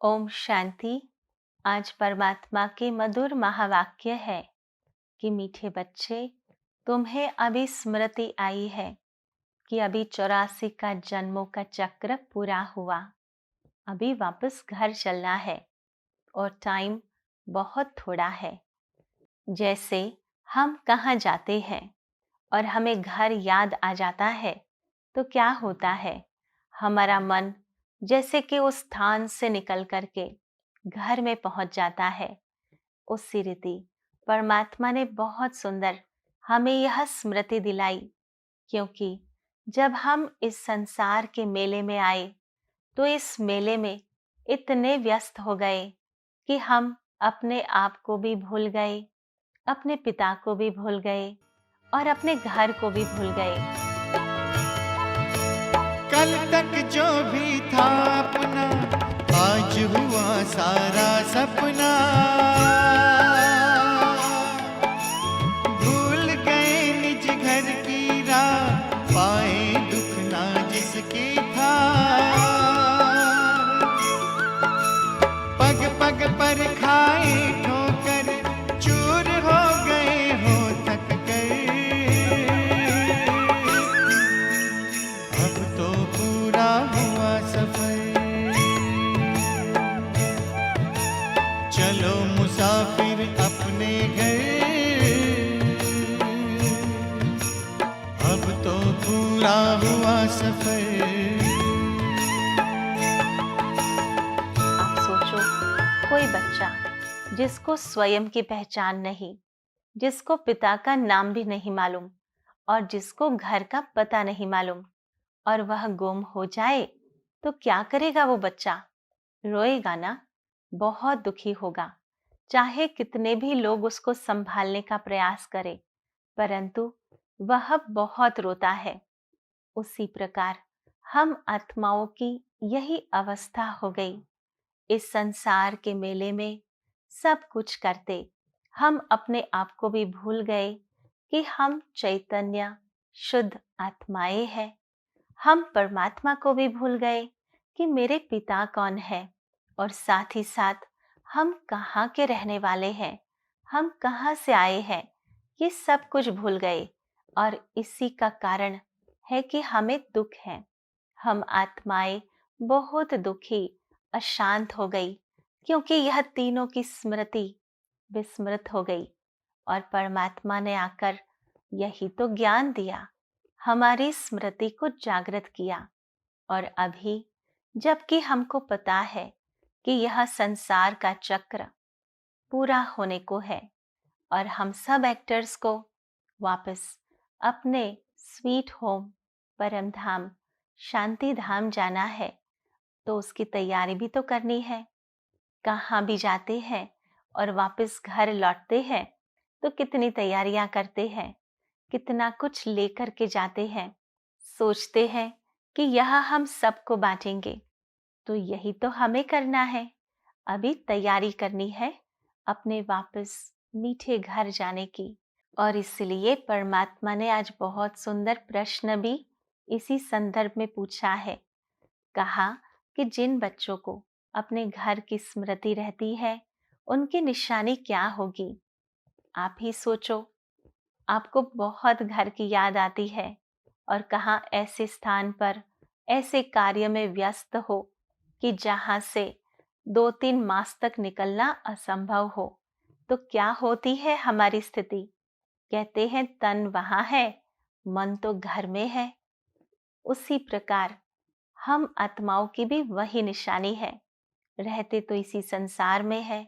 ओम शांति। आज परमात्मा के मधुर महावाक्य है कि मीठे बच्चे, तुम्हें अभी स्मृति आई है कि अभी 84 का जन्मों का चक्र पूरा हुआ। अभी वापस घर चलना है और टाइम बहुत थोड़ा है। जैसे हम कहाँ जाते हैं और हमें घर याद आ जाता है तो क्या होता है, हमारा मन जैसे कि उस स्थान से निकल करके घर में पहुंच जाता है। उसी रीति परमात्मा ने बहुत सुंदर हमें यह स्मृति दिलाई, क्योंकि जब हम इस संसार के मेले में आए तो इस मेले में इतने व्यस्त हो गए कि हम अपने आप को भी भूल गए, अपने पिता को भी भूल गए और अपने घर को भी भूल गए। कल तक जो भी था अपना, आज हुआ सारा सपना। भूल गए निज घर की राह, पाए दुख ना जिसकी था। पग पग पर खाए ठोकर, चूर हो गए हो थक कर। अब तो पूरा हुआ सफर, चलो मुसाफिर अपने घर। अब तो पूरा हुआ सफर। आप सोचो, कोई बच्चा जिसको स्वयं की पहचान नहीं, जिसको पिता का नाम भी नहीं मालूम और जिसको घर का पता नहीं मालूम, और वह गुम हो जाए तो क्या करेगा वो बच्चा? रोएगा ना, बहुत दुखी होगा। चाहे कितने भी लोग उसको संभालने का प्रयास करें, परंतु वह बहुत रोता है। उसी प्रकार हम आत्माओं की यही अवस्था हो गई। इस संसार के मेले में सब कुछ करते हम अपने आप को भी भूल गए कि हम चैतन्य शुद्ध आत्माएं हैं। हम परमात्मा को भी भूल गए कि मेरे पिता कौन है, और साथ ही साथ हम कहाँ के रहने वाले हैं, हम कहाँ से आए हैं, ये सब कुछ भूल गए। और इसी का कारण है कि हमें दुख है। हम आत्माएं बहुत दुखी, अशांत हो गई, क्योंकि यह तीनों की स्मृति विस्मृत हो गई। और परमात्मा ने आकर यही तो ज्ञान दिया, हमारी स्मृति को जागृत किया। और अभी जबकि हमको पता है कि यह संसार का चक्र पूरा होने को है और हम सब एक्टर्स को वापस अपने स्वीट होम परम धाम शांति धाम जाना है, तो उसकी तैयारी भी तो करनी है। कहाँ भी जाते हैं और वापस घर लौटते हैं तो कितनी तैयारियां करते हैं, कितना कुछ लेकर के जाते हैं। सोचते हैं कि यह हम सबको बांटेंगे, तो यही तो हमें करना है। अभी तैयारी करनी है अपने वापस मीठे घर जाने की। और इसलिए परमात्मा ने आज बहुत सुंदर प्रश्न भी इसी संदर्भ में पूछा है। कहा कि जिन बच्चों को अपने घर की स्मृति रहती है, उनकी निशानी क्या होगी? आप ही सोचो। आपको बहुत घर की याद आती है और कहाँ ऐसे स्थान पर ऐसे कार्य में व्यस्त हो कि जहाँ से 2-3 मास तक निकलना असंभव हो, तो क्या होती है हमारी स्थिति? कहते हैं तन वहाँ है, मन तो घर में है। उसी प्रकार हम आत्माओं की भी वही निशानी है। रहते तो इसी संसार में है।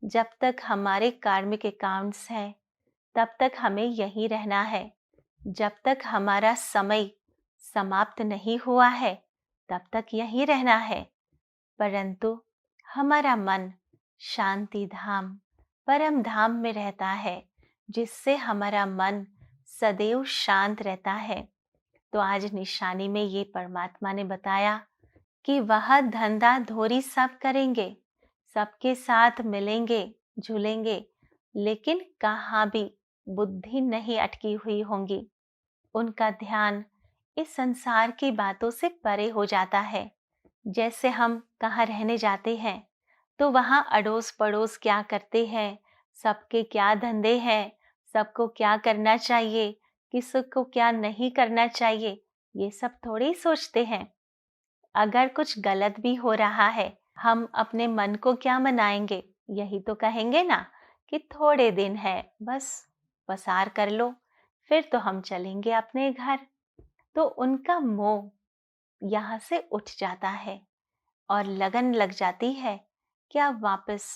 जब तक हमारे कार्मिक अकाउंट्स हैं, तब तक हमें यहीं रहना है। जब तक हमारा समय समाप्त नहीं हुआ है, तब तक यहीं रहना है। परंतु हमारा मन शांति धाम परम धाम में रहता है, जिससे हमारा मन सदैव शांत रहता है। तो आज निशानी में ये परमात्मा ने बताया कि वह धंधा धोरी सब करेंगे, सबके साथ मिलेंगे झूलेंगे, लेकिन कहाँ भी बुद्धि नहीं अटकी हुई होंगी। उनका ध्यान इस संसार की बातों से परे हो जाता है। जैसे हम कहाँ रहने जाते हैं तो वहाँ अड़ोस पड़ोस क्या करते हैं, सबके क्या धंधे हैं, सबको क्या करना चाहिए, किसको क्या नहीं करना चाहिए, ये सब थोड़ी ही सोचते हैं। अगर कुछ गलत भी हो रहा है, हम अपने मन को क्या मनाएंगे, यही तो कहेंगे ना कि थोड़े दिन है, बस पसार कर लो, फिर तो हम चलेंगे अपने घर। तो उनका मोह यहाँ से उठ जाता है और लगन लग जाती है कि अब वापस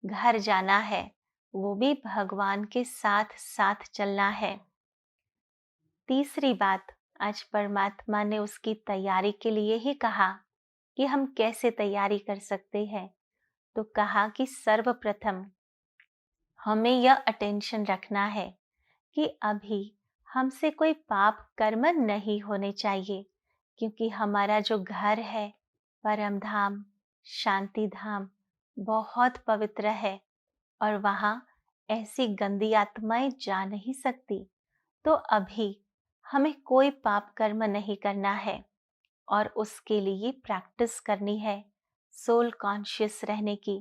घर जाना है, वो भी भगवान के साथ साथ चलना है। तीसरी बात, आज परमात्मा ने उसकी तैयारी के लिए ही कहा कि हम कैसे तैयारी कर सकते हैं। तो कहा कि सर्वप्रथम हमें यह अटेंशन रखना है कि अभी हमसे कोई पाप कर्म नहीं होने चाहिए, क्योंकि हमारा जो घर है, परम धाम, शांति धाम, बहुत पवित्र है और वहाँ ऐसी गंदी आत्माएं जा नहीं सकती। तो अभी हमें कोई पाप कर्म नहीं करना है और उसके लिए प्रैक्टिस करनी है सोल कॉन्शियस रहने की,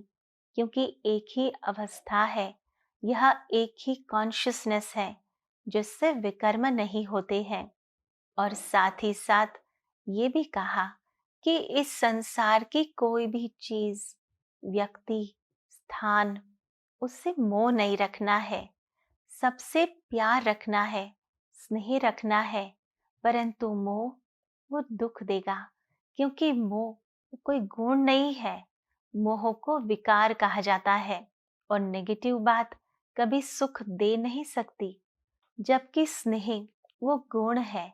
क्योंकि एक ही अवस्था है, यह एक ही कॉन्शियसनेस है जिससे विकर्म नहीं होते हैं। और साथ ही साथ ये भी कहा कि इस संसार की कोई भी चीज, व्यक्ति, स्थान, उससे मोह नहीं रखना है, सबसे प्यार रखना है, स्नेह रखना है। परंतु मोह वो दुख देगा, क्योंकि मोह कोई गुण नहीं है, मोह को विकार कहा जाता है और नेगेटिव बात कभी सुख दे नहीं सकती। जबकि स्नेह वो गुण है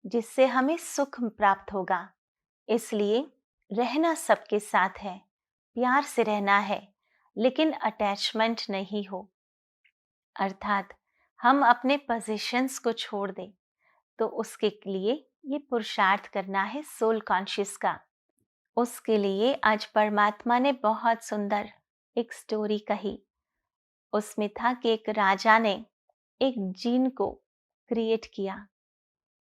जिससे हमें सुख प्राप्त होगा। इसलिए रहना सबके साथ है, प्यार से रहना है, लेकिन अटैचमेंट नहीं हो, अर्थात हम अपने पोजीशंस को छोड़ दें। तो उसके लिए ये पुरुषार्थ करना है सोल कॉन्शियस का। उसके लिए आज परमात्मा ने बहुत सुंदर एक स्टोरी कही। उसमें था कि एक राजा ने एक जीन को क्रिएट किया,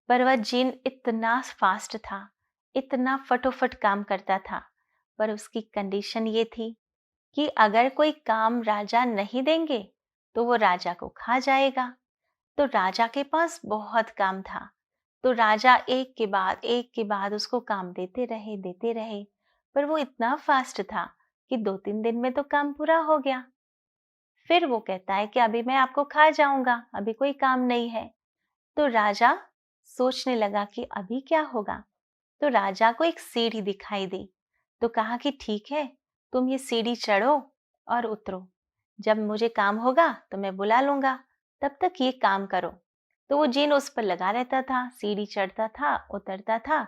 पर वह जीन इतना फास्ट था, इतना फटोफट काम करता था, पर उसकी कंडीशन ये थी कि अगर कोई काम राजा नहीं देंगे तो वो राजा को खा जाएगा। तो राजा के पास बहुत काम था, तो राजा एक के बाद उसको काम देते रहे, पर वो इतना फास्ट था कि 2-3 दिन में तो काम पूरा हो गया। फिर वो कहता है कि अभी मैं आपको खा जाऊंगा, अभी कोई काम नहीं है। तो राजा सोचने लगा कि अभी क्या होगा। तो राजा को एक सीढ़ी दिखाई दी, तो कहा कि ठीक है, तुम ये सीढ़ी चढ़ो और उतरो, जब मुझे काम होगा तो मैं बुला लूंगा, तब तक ये काम करो। तो वो जिन उस पर लगा रहता था, सीढ़ी चढ़ता था, उतरता था,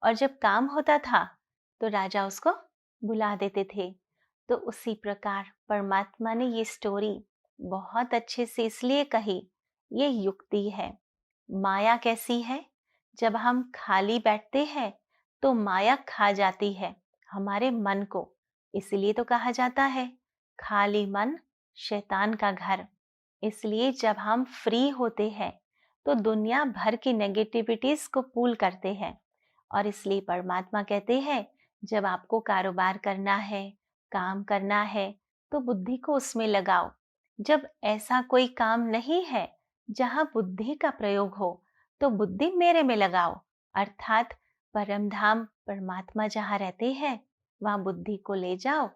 और जब काम होता था तो राजा उसको बुला देते थे। तो उसी प्रकार परमात्मा ने ये स्टोरी बहुत अच्छे से इसलिए कही, ये युक्ति है। माया कैसी है, जब हम खाली बैठते हैं तो माया खा जाती है हमारे मन को। इसलिए तो कहा जाता है खाली मन शैतान का घर। इसलिए जब हम फ्री होते हैं तो दुनिया भर की नेगेटिविटीज को पूल करते हैं। और इसलिए परमात्मा कहते हैं जब आपको कारोबार करना है, काम करना है, तो बुद्धि को उसमें लगाओ। जब ऐसा कोई काम नहीं है जहां बुद्धि का प्रयोग हो, तो बुद्धि मेरे में लगाओ, अर्थात परम धाम परमात्मा जहाँ रहते हैं वहां बुद्धि को ले जाओ,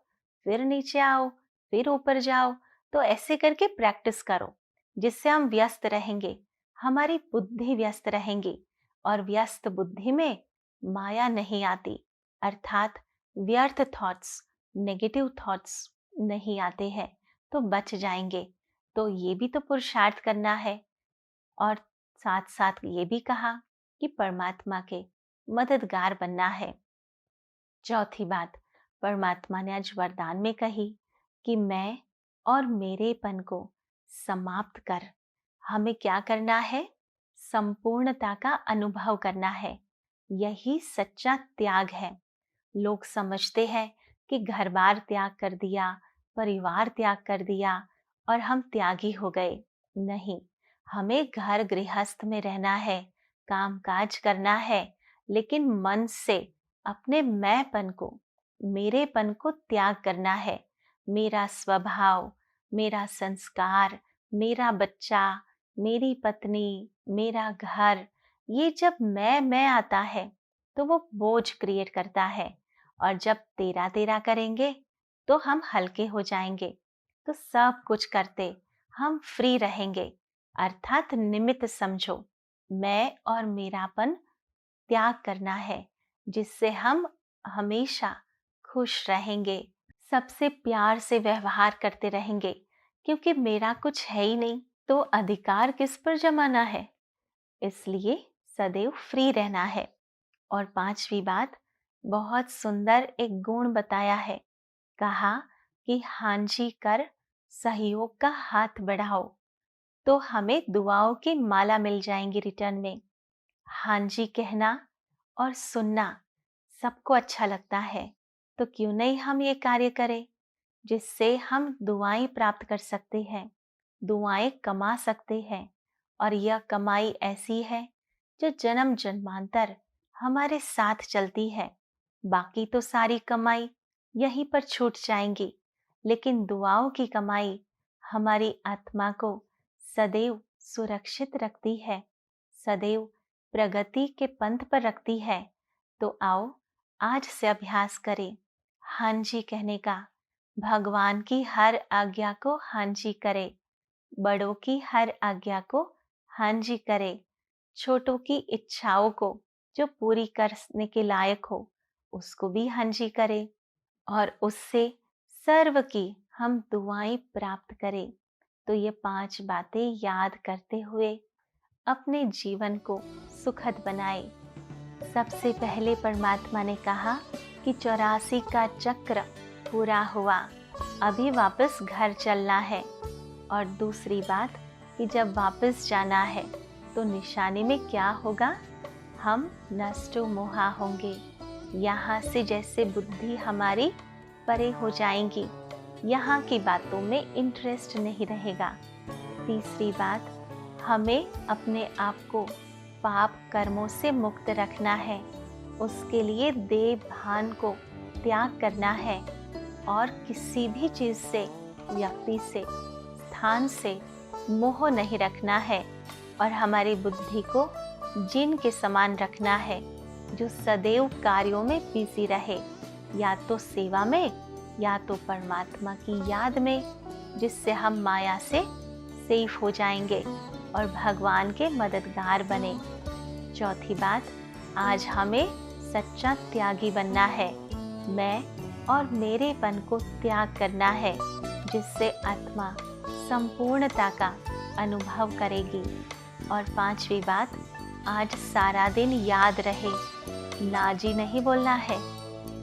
फिर नीचे आओ, फिर ऊपर जाओ। तो ऐसे करके प्रैक्टिस करो, जिससे हम व्यस्त रहेंगे, हमारी बुद्धि व्यस्त रहेंगी, और व्यस्त बुद्धि में माया नहीं आती, अर्थात व्यर्थ थॉट्स, नेगेटिव थॉट्स नहीं आते हैं, तो बच जाएंगे। तो ये भी तो पुरुषार्थ करना है। और साथ साथ ये भी कहा कि परमात्मा के मददगार बनना है। चौथी बात परमात्मा ने आज वरदान में कही कि मैं और मेरेपन को समाप्त कर हमें क्या करना है, संपूर्णता का अनुभव करना है। यही सच्चा त्याग है। लोग समझते हैं कि घर बार त्याग कर दिया, परिवार त्याग कर दिया और हम त्यागी हो गए। नहीं, हमें घर गृहस्थ में रहना है, काम काज करना है, लेकिन मन से अपने मैंपन को, मेरेपन को त्याग करना है। मेरा स्वभाव, मेरा संस्कार, मेरा बच्चा, मेरी पत्नी, मेरा घर, ये जब मैं आता है तो वो बोझ क्रिएट करता है। और जब तेरा तेरा करेंगे तो हम हल्के हो जाएंगे। तो सब कुछ करते हम फ्री रहेंगे। अर्थात निमित्त समझो, मैं और मेरापन त्याग करना है, जिससे हम हमेशा खुश रहेंगे, सबसे प्यार से व्यवहार करते रहेंगे। क्योंकि मेरा कुछ है ही नहीं तो अधिकार किस पर जमाना है। इसलिए सदैव फ्री रहना है। और पांचवी बात, बहुत सुंदर एक गुण बताया है। कहा कि हाँ जी कर सहयोग का हाथ बढ़ाओ, तो हमें दुआओं की माला मिल जाएंगी रिटर्न में। हाँ जी कहना और सुनना सबको अच्छा लगता है, तो क्यों नहीं हम ये कार्य करें, जिससे हम दुआएं प्राप्त कर सकते हैं, दुआएं कमा सकते हैं। और यह कमाई ऐसी है जो जन्म जन्मांतर हमारे साथ चलती है। बाकी तो सारी कमाई यहीं पर छूट जाएंगी, लेकिन दुआओं की कमाई हमारी आत्मा को सदैव सुरक्षित रखती है, सदैव प्रगति के पंथ पर रखती है। तो आओ आज से अभ्यास करें हाँ जी कहने का। भगवान की हर आज्ञा को हाँ जी करे, बड़ों की हर आज्ञा को हाँ जी करे, छोटों की इच्छाओं को जो पूरी करने के लायक हो उसको भी हाँ जी करे, और उससे सर्व की हम दुआएं प्राप्त करें। तो ये 5 बातें याद करते हुए अपने जीवन को सुखद बनाए। सबसे पहले परमात्मा ने कहा कि 84 का चक्र पूरा हुआ, अभी वापस घर चलना है। और दूसरी बात कि जब वापस जाना है तो निशानी में क्या होगा, हम नष्टो मोहा होंगे। यहाँ से जैसे बुद्धि हमारी परे हो जाएंगी, यहाँ की बातों में इंटरेस्ट नहीं रहेगा। तीसरी बात, हमें अपने आप को पाप कर्मों से मुक्त रखना है, उसके लिए देह भान को त्याग करना है, और किसी भी चीज से, व्यक्ति से, स्थान से मोह नहीं रखना है। और हमारी बुद्धि को जिन के समान रखना है, जो सदैव कार्यों में बिजी रहे, या तो सेवा में या तो परमात्मा की याद में, जिससे हम माया से सेफ हो जाएंगे और भगवान के मददगार बने। चौथी बात, आज हमें सच्चा त्यागी बनना है, मैं और मेरेपन को त्याग करना है, जिससे आत्मा संपूर्णता का अनुभव करेगी। और पांचवी बात, आज सारा दिन याद रहे, ना जी नहीं बोलना है,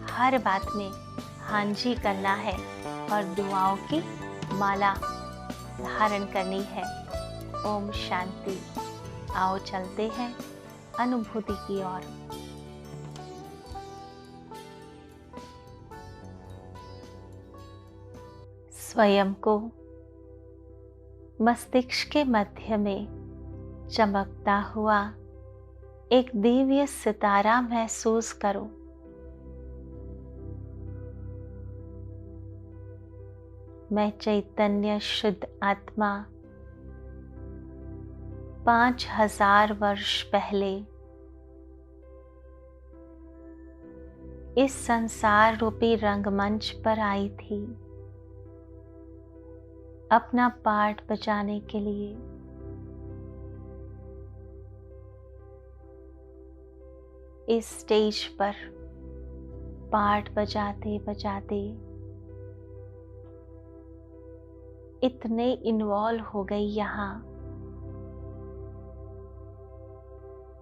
हर बात में हाँ जी करना है, और दुआओं की माला धारण करनी है। ओम शांति। आओ चलते हैं अनुभूति की ओर। स्वयं को मस्तिष्क के मध्य में चमकता हुआ एक दिव्य सितारा महसूस करो। मैं चैतन्य शुद्ध आत्मा 5000 वर्ष पहले इस संसार रूपी रंगमंच पर आई थी, अपना पार्ट बजाने के लिए। इस स्टेज पर पार्ट बजाते बजाते इतने इन्वॉल्व हो गई यहाँ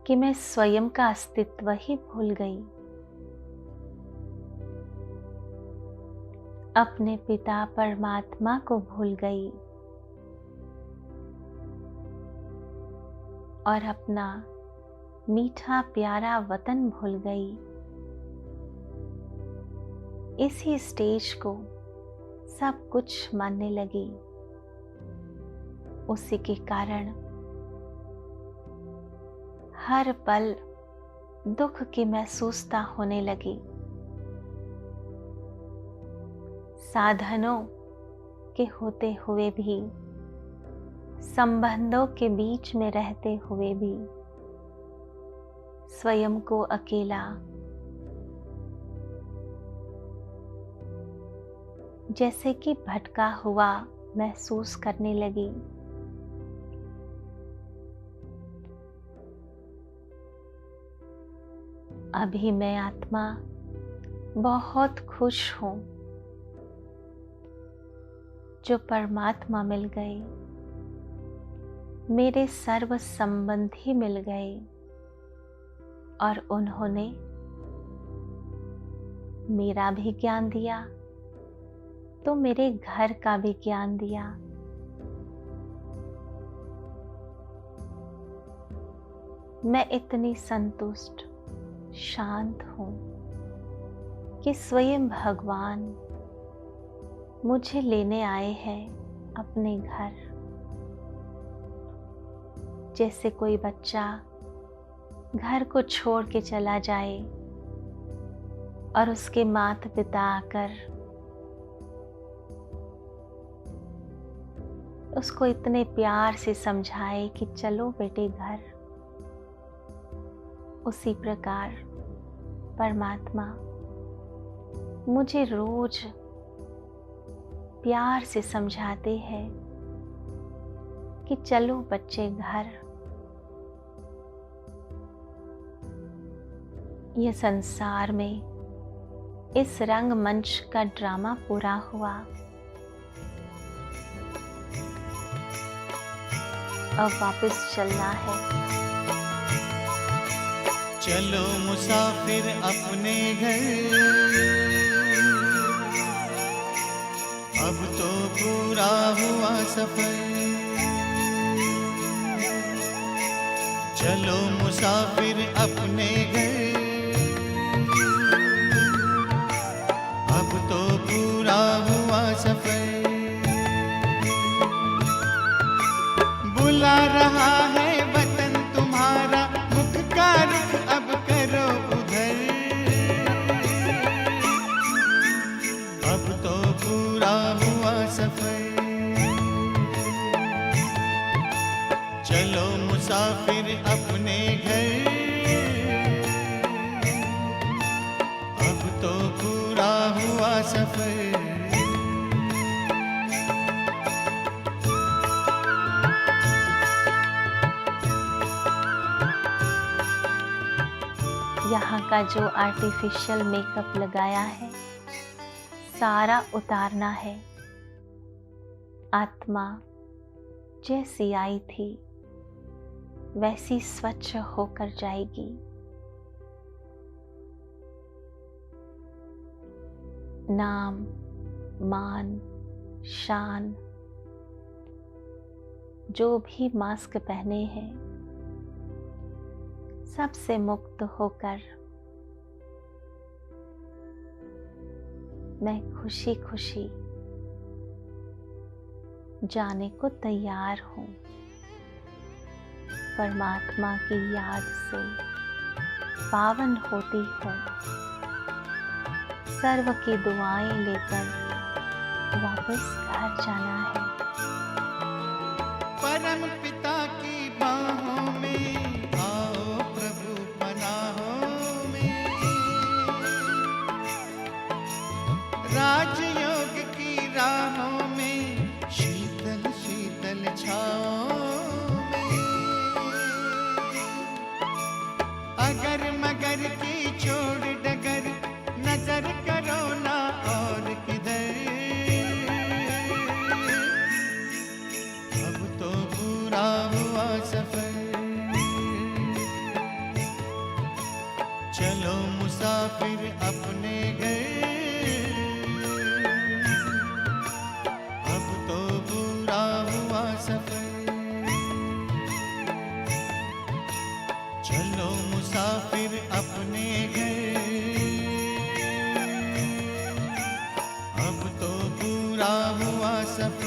कि मैं स्वयं का अस्तित्व ही भूल गई। अपने पिता परमात्मा को भूल गई और अपना मीठा प्यारा वतन भूल गई। इसी स्टेज को सब कुछ मानने लगी। उसी के कारण हर पल दुख की महसूसता होने लगी। साधनों के होते हुए भी, संबंधों के बीच में रहते हुए भी स्वयं को अकेला, जैसे कि भटका हुआ महसूस करने लगी। अभी मैं आत्मा बहुत खुश हूँ जो परमात्मा मिल गए, मेरे सर्व संबंधी मिल गए और उन्होंने मेरा भी ज्ञान दिया तो मेरे घर का भी ज्ञान दिया। मैं इतनी संतुष्ट, शांत हूँ कि स्वयं भगवान मुझे लेने आए हैं अपने घर। जैसे कोई बच्चा घर को छोड़ के चला जाए और उसके माता पिता आकर उसको इतने प्यार से समझाए कि चलो बेटे घर, उसी प्रकार परमात्मा मुझे रोज प्यार से समझाते हैं कि चलो बच्चे घर। ये संसार में इस रंगमंच का ड्रामा पूरा हुआ। अब वापस चलना है। चलो मुसाफिर अपने घर, अब तो पूरा हुआ सफर। चलो मुसाफिर अपने घर, अब तो पूरा हुआ सफर। बुला रहा है वतन तुम्हारा, मुख का रुख अब करो उधर। अब तो पूरा हुआ सफर। चलो मुसाफिर अपने घर, अब तो पूरा हुआ सफर। यहाँ का जो आर्टिफिशियल मेकअप लगाया है सारा उतारना है। आत्मा जैसी आई थी वैसी स्वच्छ होकर जाएगी। नाम, मान, शान जो भी मास्क पहने हैं सबसे मुक्त होकर मैं खुशी खुशी जाने को तैयार हूँ। परमात्मा की याद से पावन होती हूँ। सर्व की दुआएं लेकर वापस घर जाना है। परम पिता की बाहों में आओ प्रभु पनाहों में। राजयोग की राहों में शीतल शीतल छाओं में। अगर मगर की छोड़ डगर नजर करो ना और किधर। अब तो पूरा हुआ सफर। चलो मुसाफिर अपने घर, अब तो पूरा हुआ सफर। चलो मुसाफिर अपने घर, अब तो पूरा हुआ सफर।